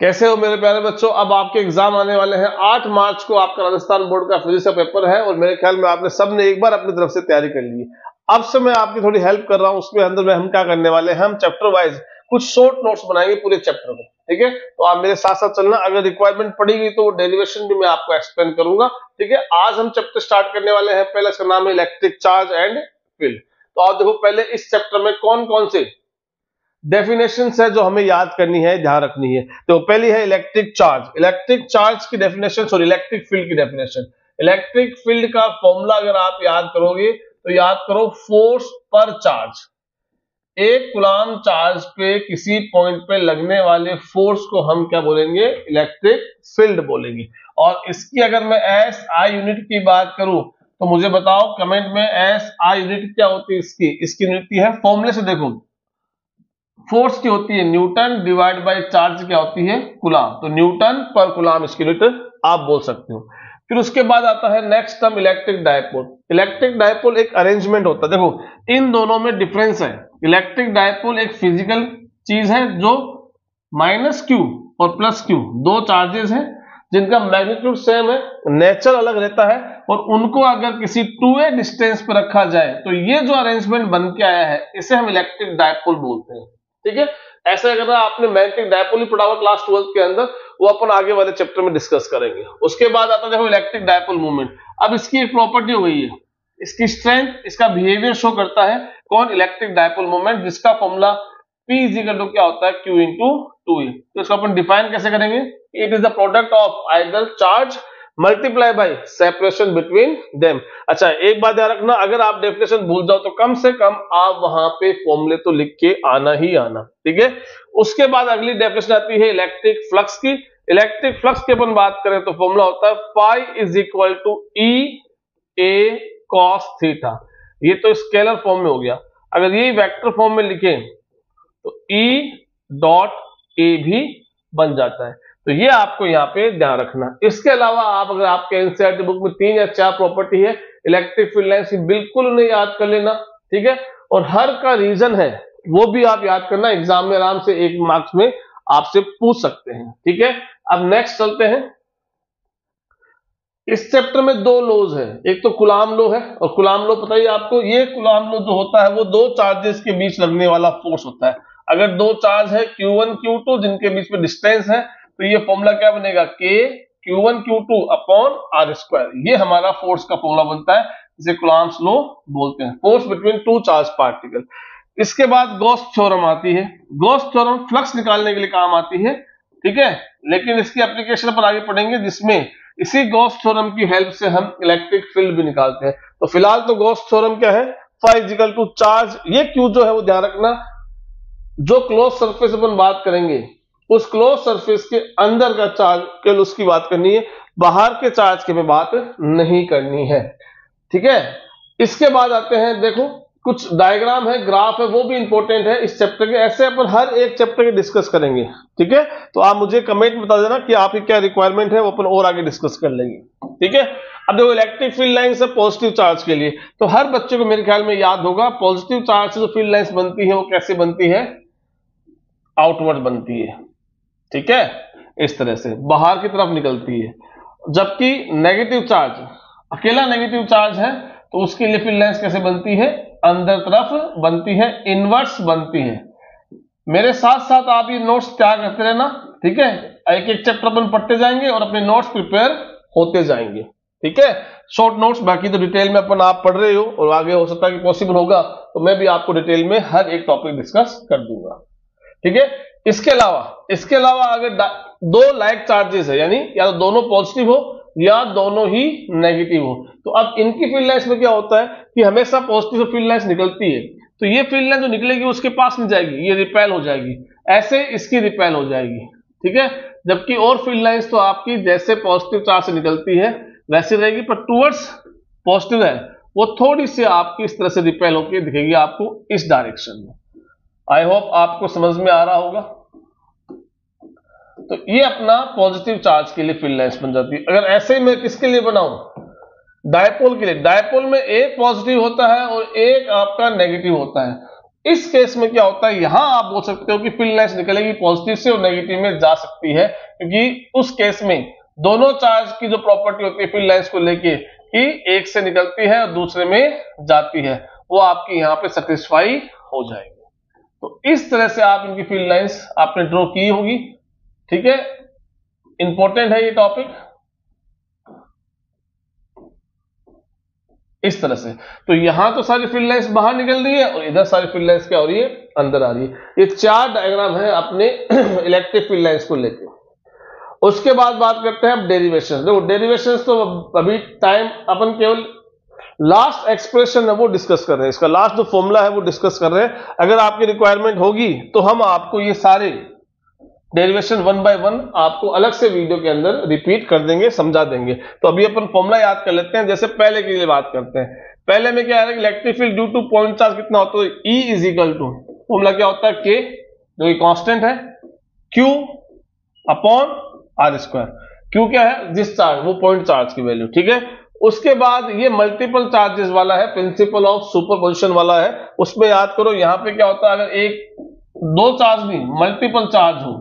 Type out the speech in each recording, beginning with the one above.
कैसे हो मेरे प्यारे बच्चों। अब आपके एग्जाम आने वाले हैं। 8 मार्च को आपका राजस्थान बोर्ड का फिजिक्स का पेपर है और मेरे ख्याल में आपने सबने एक बार अपनी तरफ से तैयारी कर ली है। अब से मैं आपकी थोड़ी हेल्प कर रहा हूं। उसके अंदर में हम क्या करने वाले हैं, हम चैप्टर वाइज कुछ शॉर्ट नोट्स बनाएंगे पूरे चैप्टर में। ठीक है, तो आप मेरे साथ साथ चलना। अगर रिक्वायरमेंट पड़ेगी तो डेरिवेशन भी मैं आपको एक्सप्लेन करूंगा। ठीक है, आज हम चैप्टर स्टार्ट करने वाले हैं। पहले इसका नाम है इलेक्ट्रिक चार्ज एंड फील्ड। तो आप देखो, पहले इस चैप्टर में कौन कौन से डेफिनेशंस है जो हमें याद करनी है, ध्यान रखनी है। तो पहली है इलेक्ट्रिक चार्ज। इलेक्ट्रिक चार्ज की डेफिनेशन और इलेक्ट्रिक फील्ड की डेफिनेशन। इलेक्ट्रिक फील्ड का फॉर्मूला अगर आप याद करोगे तो याद करो, फोर्स पर चार्ज। एक कूलम्ब चार्ज पे किसी पॉइंट पे लगने वाले फोर्स को हम क्या बोलेंगे, इलेक्ट्रिक फील्ड बोलेंगे। और इसकी अगर मैं एस आई यूनिट की बात करूं तो मुझे बताओ कमेंट में, एस आई यूनिट क्या होती है इसकी यूनिट है, फॉर्मूले से देखो, फोर्स की होती है न्यूटन, डिवाइड बाय चार्ज क्या होती है, कूलम्ब। तो न्यूटन पर कूलम्ब इसकी यूनिट आप बोल सकते हो। फिर उसके बाद आता है next term electric dipole. Electric dipole एक अरेंजमेंट होता है। देखो इन दोनों में डिफरेंस है। इलेक्ट्रिक डायपोल एक फिजिकल चीज है जो माइनस क्यू और प्लस क्यू दो चार्जेस हैं जिनका मैग्नीट्यूड सेम है, नेचर अलग रहता है, और उनको अगर किसी 2a डिस्टेंस पर रखा जाए तो ये जो अरेंजमेंट बन के आया है इसे हम इलेक्ट्रिक डायपोल बोलते हैं। ठीक है, ऐसा अगर आपने मैग्नेटिक डायपोल ही पढ़ा हुआ क्लास 12 के अंदर, वो अपन आगे वाले चैप्टर में डिस्कस करेंगे। उसके बाद आता है देखो इलेक्ट्रिक डायपोल मूवमेंट। अब इसकी एक प्रॉपर्टी हो गई है, इसकी स्ट्रेंथ, इसका बिहेवियर शो करता है कौन, इलेक्ट्रिक डायपोल मूवमेंट, जिसका फॉर्मूला P क्या होता है, Q × 2A। तो इसको अपन डिफाइन कैसे करेंगे, it is the product of ideal charge multiply by separation between them. अच्छा एक बात याद रखना, अगर आप डेफिनेशन भूल जाओ तो कम से कम आप वहां पे फॉर्मूले तो लिख के आना ही आना। ठीक है, उसके बाद अगली डेफिनेशन आती है इलेक्ट्रिक फ्लक्स की। इलेक्ट्रिक फ्लक्स की अपन बात करें तो फॉर्मूला होता है phi is equal to E A cos theta. ये तो स्केलर फॉर्म में हो गया। अगर ये वेक्टर फॉर्म में लिखें तो E डॉट A भी बन जाता है। तो ये आपको यहाँ पे ध्यान रखना। इसके अलावा आप अगर आपके एनसीईआरटी बुक में 3 या 4 प्रॉपर्टी है इलेक्ट्रिक फील्ड लाइंस की, बिल्कुल उन्हें याद कर लेना। ठीक है, और हर का रीजन है वो भी आप याद करना, एग्जाम में आराम से 1 मार्क्स में आपसे पूछ सकते हैं। ठीक है, अब नेक्स्ट चलते हैं। इस चैप्टर में 2 लॉज है, एक तो कूलम्ब लॉ है, और कूलम्ब लॉ पता ही आपको, ये कूलम्ब लॉ जो होता है वो 2 चार्जेस के बीच लगने वाला फोर्स होता है। अगर 2 चार्ज है Q1 Q2 जिनके बीच में डिस्टेंस है तो ये फॉर्मूला क्या बनेगा, K Q1 Q2 upon R²। ये हमारा फोर्स का फॉर्मूला बनता है, जिसे कूलम्ब्स लॉ बोलते हैं, फोर्स बिटवीन 2 चार्ज पार्टिकल। इसके बाद गॉस थ्योरम आती है। गॉस थ्योरम फ्लक्स निकालने के लिए काम आती है। ठीक है, लेकिन इसकी एप्लीकेशन पर आगे पढ़ेंगे जिसमें इसी गॉस थ्योरम की हेल्प से हम इलेक्ट्रिक फील्ड भी निकालते हैं। तो फिलहाल तो गॉस थ्योरम क्या है, phi is equal to charge, ये क्यू जो है वो ध्यान रखना, जो क्लोज सरफेस अपन बात करेंगे उस क्लोज सरफेस के अंदर का चार्ज केवल उसकी बात करनी है, बाहर के चार्ज की बात नहीं करनी है। ठीक है, इसके बाद आते हैं, देखो कुछ डायग्राम है, ग्राफ है, वो भी इंपॉर्टेंट है इस चैप्टर के। ऐसे अपन हर एक चैप्टर के डिस्कस करेंगे। ठीक है, तो आप मुझे कमेंट में बता देना कि आपकी क्या रिक्वायरमेंट है, वो अपन और आगे डिस्कस कर लेंगे। ठीक है, अब देखो इलेक्ट्रिक फील्ड लाइंस है पॉजिटिव चार्ज के लिए, तो हर बच्चे को मेरे ख्याल में याद होगा पॉजिटिव चार्ज से जो फील्ड लाइंस बनती है वो कैसे बनती है, आउटवर्ड बनती है। ठीक है, इस तरह से बाहर की तरफ निकलती है। जबकि नेगेटिव चार्ज, अकेला नेगेटिव चार्ज है तो उसके लिए फील्ड लाइंस कैसे बनती है, अंदर तरफ बनती है, इनवर्स बनती है। मेरे साथ साथ आप ये नोट्स तैयार करते रहना। ठीक है, एक एक चैप्टर अपन पढ़ते जाएंगे और अपने नोट्स प्रिपेयर होते जाएंगे। ठीक है, शॉर्ट नोट्स, बाकी तो डिटेल में अपन आप पढ़ रहे हो और आगे हो सकता है कि पॉसिबल होगा तो मैं भी आपको डिटेल में हर एक टॉपिक डिस्कस कर दूंगा। ठीक है, इसके अलावा अगर 2 लाइक चार्जेस है, यानी या तो दोनों पॉजिटिव हो या दोनों ही नेगेटिव हो, तो अब इनकी फील्ड लाइंस में क्या होता है कि हमेशा पॉजिटिव फील्ड लाइंस निकलती है, तो ये फील्ड लाइन जो निकलेगी उसके पास नहीं जाएगी, ये रिपेल हो जाएगी, ऐसे इसकी रिपेल हो जाएगी। ठीक है, जबकि और फील्ड लाइंस तो आपकी जैसे पॉजिटिव चार्ज से निकलती है वैसे रहेगी, पर टूवर्ड्स पॉजिटिव है वो थोड़ी सी आपकी इस तरह से रिपेल होकर दिखेगी आपको इस डायरेक्शन में। आई होप आपको समझ में आ रहा होगा। तो ये अपना पॉजिटिव चार्ज के लिए फील्ड लाइंस बन जाती है। अगर ऐसे ही मैं किसके लिए बनाऊं, डायपोल के लिए, डायपोल में एक पॉजिटिव होता है और एक आपका नेगेटिव होता है। इस केस में क्या होता है, यहां आप बोल सकते हो कि फील्ड लाइंस निकलेगी पॉजिटिव से और नेगेटिव में जा सकती है, क्योंकि उस केस में दोनों चार्ज की जो प्रॉपर्टी होती है फील्ड लाइंस को लेके कि एक से निकलती है और दूसरे में जाती है, वो आपकी यहां पे सेटिस्फाई हो जाएगी। तो इस तरह से आप इनकी फील्ड लाइंस आपने ड्रॉ की होगी। ठीक है, इंपॉर्टेंट है ये टॉपिक। इस तरह से तो यहां तो सारी फील्ड लाइंस बाहर निकल रही है और इधर सारी फील्ड लाइंस क्या हो रही है, अंदर आ रही है। ये 4 डायग्राम है अपने इलेक्ट्रिक फील्ड लाइंस को लेकर। उसके बाद बात करते हैं अब डेरिवेशन। देखो डेरिवेशन तो अभी टाइम अपन केवल लास्ट एक्सप्रेशन है वो डिस्कस कर रहे हैं, इसका लास्ट जो फॉर्मूला है वो डिस्कस कर रहे हैं। अगर आपकी रिक्वायरमेंट होगी तो हम आपको ये सारे डेरिवेशन 1 बाय 1 आपको अलग से वीडियो के अंदर रिपीट कर देंगे, समझा देंगे। तो अभी अपन फॉर्मूला याद कर लेते हैं। जैसे पहले के लिए बात करते हैं, पहले में क्या है, electric field due to point charge कितना होता है, E is equal to, formula क्या होता है, K जो कि कांस्टेंट है, Q upon R square. Q क्या है, जिस चार्ज, वो पॉइंट चार्ज की वैल्यू। ठीक है, उसके बाद ये मल्टीपल चार्जेस वाला है, प्रिंसिपल ऑफ सुपरपोजिशन वाला है। उसमें याद करो यहां पे क्या होता है, अगर एक दो चार्ज नहीं मल्टीपल चार्ज हो,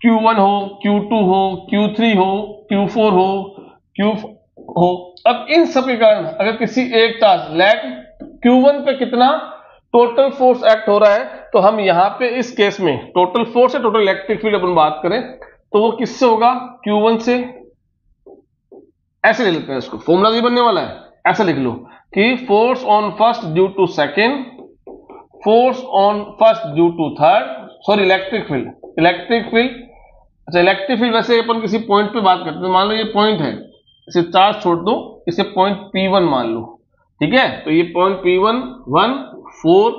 Q1 हो, Q2 हो, Q3 हो, Q4 हो, Q हो, अब इन सब के कारण अगर किसी एक चार्ज लैग Q1 पे कितना टोटल फोर्स एक्ट हो रहा है, तो हम यहां पे इस केस में टोटल फोर्स है, टोटल इलेक्ट्रिक फील्ड अपन बात करें तो वो किससे होगा, Q1 से। ऐसे ले लेते हैं इसको, फॉर्मूला भी बनने वाला है, ऐसा लिख लो कि force on first due to second, force on first due to third, sorry electric field, अच्छा इलेक्ट्रिक फील्ड वैसे अपन किसी पॉइंट पे बात करते हैं, मान लो ये पॉइंट है, इसे चार्ज छोड़ दो, इसे पॉइंट P1 मान लो। ठीक है, तो ये पॉइंट P1 1 4,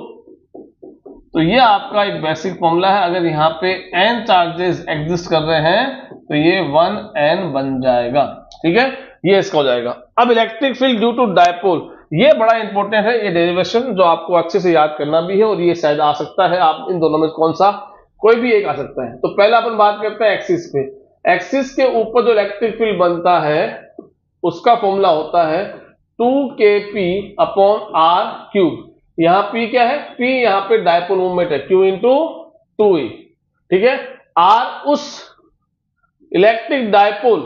तो ये आपका एक बेसिक फॉर्मूला है। अगर यहाँ पे n चार्जेस एग्जिस्ट कर रहे हैं तो ये 1n बन जाएगा। ठीक है, ये इसका हो जाएगा। अब electric field due to dipole, ये बड़ा इंपॉर्टेंट है, ये डेरिवेशन जो आपको अच्छे से याद करना भी है, और ये शायद आ सकता है आप इन दोनों में कौन सा, कोई भी एक आ सकता है। तो पहला अपन बात करते हैं एक्सिस पे। एक्सिस के ऊपर जो इलेक्ट्रिक फील्ड बनता है उसका फॉर्मूला होता है 2kp अपॉन r क्यूब। यहां P क्या है, P यहां पे डायपोल मूवमेंट है, Q इंटू 2e। ठीक है, R उस इलेक्ट्रिक डायपोल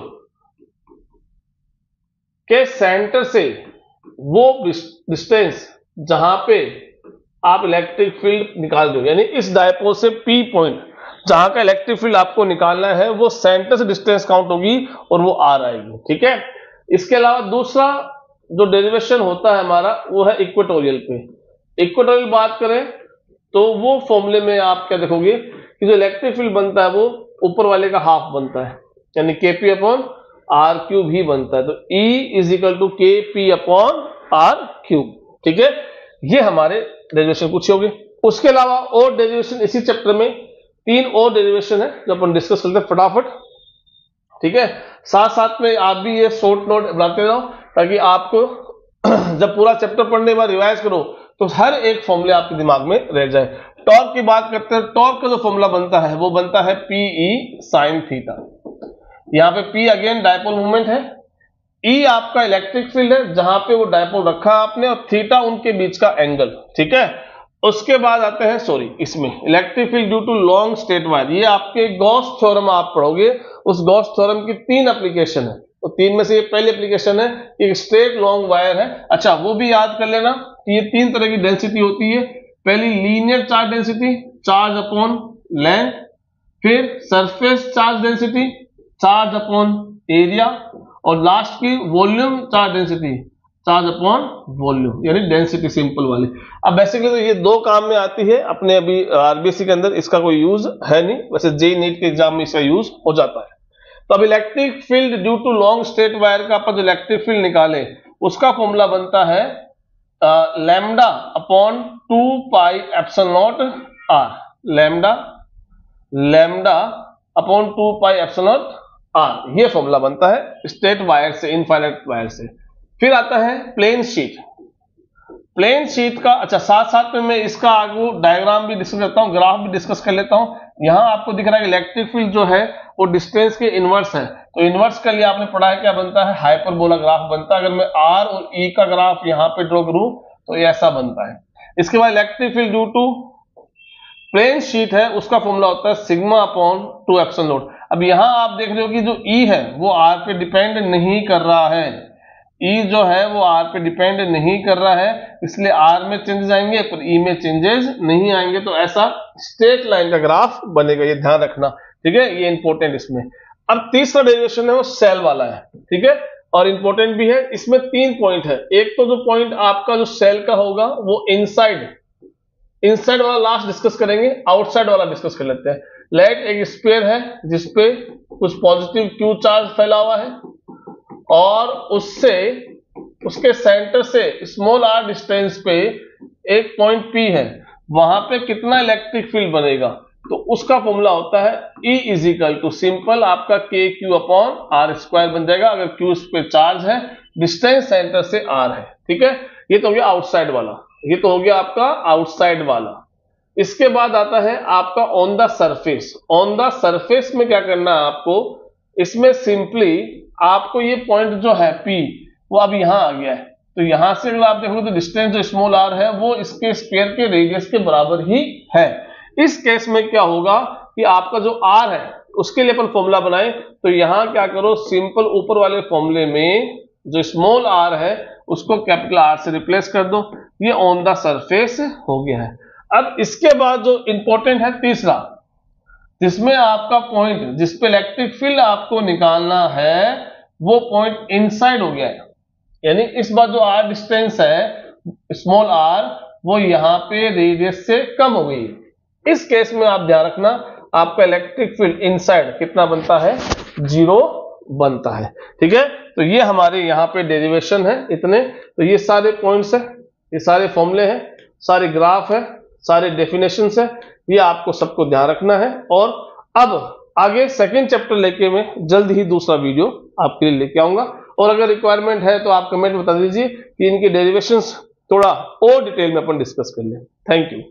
के सेंटर से वो डिस्टेंस जहां पे आप इलेक्ट्रिक फील्ड निकाल दो, यानी इस डायपोल से P पॉइंट जहां का इलेक्ट्रिक फील्ड आपको निकालना है वो सेंटर से डिस्टेंस काउंट होगी और वो R आएगी। ठीक है, इसके अलावा दूसरा जो डेरिवेशन होता है हमारा वो है इक्वेटोरियल पे। इक्वेटोरियल बात करें तो वो फॉर्मूले में आप क्या देखोगे कि जो इलेक्ट्रिक फील्ड बनता है वो ऊपर वाले का हाफ बनता है, यानी Kp अपॉन R क्यूब ही बनता है। तो E is equal to Kp upon R cube. ठीक है, ये हमारे डेरिवेशन कुछ हो गए। उसके अलावा और डेरिवेशन इसी चैप्टर में 3 और डेरिवेशन है जो अपन डिस्कस करते हैं फटाफट। ठीक है, साथ साथ में आप भी ये शॉर्ट नोट बनाते रहो ताकि आपको जब पूरा चैप्टर पढ़ने के बाद रिवाइज करो तो हर एक फॉर्मूले आपके दिमाग में रह जाए। टॉर्क की बात करते हैं, टॉर्क का जो फॉर्मूला बनता है वो बनता है PE sin थीटा। यहाँ पे P अगेन डायपोल मूवमेंट है, E आपका इलेक्ट्रिक फील्ड है जहां पे वो डायपोल रखा आपने, और थीटा उनके बीच का एंगल। ठीक है, उसके बाद आते हैं इसमें electric field due to long straight wire. ये आपके गॉस थ्योरम आप पढ़ोगे, उस गॉस थ्योरम की 3 एप्लीकेशन है, तो 3 में से ये पहली एप्लीकेशन है, एक स्ट्रेट लॉन्ग वायर है। अच्छा वो भी याद कर लेना कि ये 3 तरह की डेंसिटी होती है। पहली linear charge density, charge upon length, फिर surface charge density, charge upon area, और लास्ट की volume charge density, charge upon volume, यानी डेंसिटी सिंपल वाली। अब बेसिकली तो ये 2 काम में आती है अपने, अभी आरबीसी के अंदर इसका कोई यूज है नहीं, वैसे जेईई नीट के एग्जाम में इसका यूज हो जाता है। तो अब electric field due to long straight wire का अपन जो इलेक्ट्रिक फील्ड निकाले उसका फॉर्मूला बनता है lambda upon 2 pi epsilon not r, lambda upon 2 pi epsilon r, ये फॉर्मूला बनता है स्ट्रेट वायर से, इनफाइनाइट वायर से। फिर आता है प्लेन शीट। प्लेन शीट का, अच्छा साथ साथ में मैं इसका आगे डायग्राम भी डिस्कस करता हूं, ग्राफ भी डिस्कस कर लेता हूं। यहां आपको दिख रहा है इलेक्ट्रिक फील्ड जो है वो डिस्टेंस के इनवर्स है, तो इनवर्स के लिए आपने पढ़ा है क्या बनता है, हाइपरबोला ग्राफ बनता है। अगर मैं R और E का ग्राफ यहां पे ड्रॉ करूं तो ये ऐसा बनता है। इसके बाद electric field due to plane sheet है, उसका फॉर्मूला होता है सिग्मा अपॉन 2 एप्सिलॉन नॉट। अब यहां आप देख रहे हो कि जो ई है वो आर पे डिपेंड नहीं कर रहा है, ई जो है वो आर पे डिपेंड नहीं कर रहा है, इसलिए आर में चेंजेस आएंगे पर ई में चेंजेस नहीं आएंगे। तो ऐसा स्ट्रेट लाइन का ग्राफ बनेगा, ये ध्यान रखना, ठीक है, ये इंपॉर्टेंट इसमें। अब तीसरा डेरिवेशन है वो सेल वाला है, ठीक है, और इंपॉर्टेंट भी है। इसमें 3 पॉइंट है। एक तो जो पॉइंट आपका जो सेल का होगा वो इनसाइड वाला लास्ट डिस्कस करेंगे, आउटसाइड वाला डिस्कस कर लेते हैं। लेट एक स्फीयर है जिसपे कुछ पॉजिटिव क्यू चार्ज फैला हुआ है और उसके सेंटर से स्मॉल आर डिस्टेंस पे एक पॉइंट पी है, वहां पे कितना इलेक्ट्रिक फील्ड बनेगा, तो उसका फॉर्मूला होता है E is equal to simple आपका K Q upon are square बन जाएगा, अगर क्यू उस पे चार्ज है, डिस्टेंस सेंटर से आर है, ठीक है। ये तो हो गया आउटसाइड वाला, ये तो हो गया आपका आउटसाइड वाला। इसके बाद आता है आपका on the surface. On the surface में क्या करना है आपको, इसमें सिंपली आपको ये पॉइंट जो है P वो अब यहां आ गया है, तो यहां से अगर आप देखोगे तो डिस्टेंस जो स्मॉल आर है वो इसके स्फीयर के रेडियस के बराबर ही है। इस केस में क्या होगा कि आपका जो आर है उसके लिए अपन फॉर्मूला बनाए, तो यहां क्या करो, सिंपल ऊपर वाले फॉर्मूले में जो स्मॉल आर है उसको कैपिटल आर से रिप्लेस कर दो, ये ऑन द सरफेस हो गया है। अब इसके बाद जो इंपॉर्टेंट है तीसरा, जिसमें आपका पॉइंट जिसपे इलेक्ट्रिक फील्ड आपको निकालना है वो पॉइंट इनसाइड हो गया है, यानी इस बार जो आर डिस्टेंस है स्मॉल आर वो यहां पे रेडियस से कम हो गई है। इस केस में आप ध्यान रखना आपका इलेक्ट्रिक फील्ड इनसाइड कितना बनता है, 0 बनता है, ठीक है। तो ये हमारे यहाँ पे डेरिवेशन है इतने, तो ये सारे पॉइंट्स है, ये सारे फॉर्मूले हैं, सारे ग्राफ है, सारे डेफिनेशंस है, ये आपको सबको ध्यान रखना है। और अब आगे सेकंड चैप्टर लेके मैं जल्द ही दूसरा वीडियो आपके लिए लेके आऊंगा, और अगर रिक्वायरमेंट है तो आप कमेंट बता दीजिए कि इनके डेरिवेशंस थोड़ा और डिटेल में अपन डिस्कस कर लें। Thank you.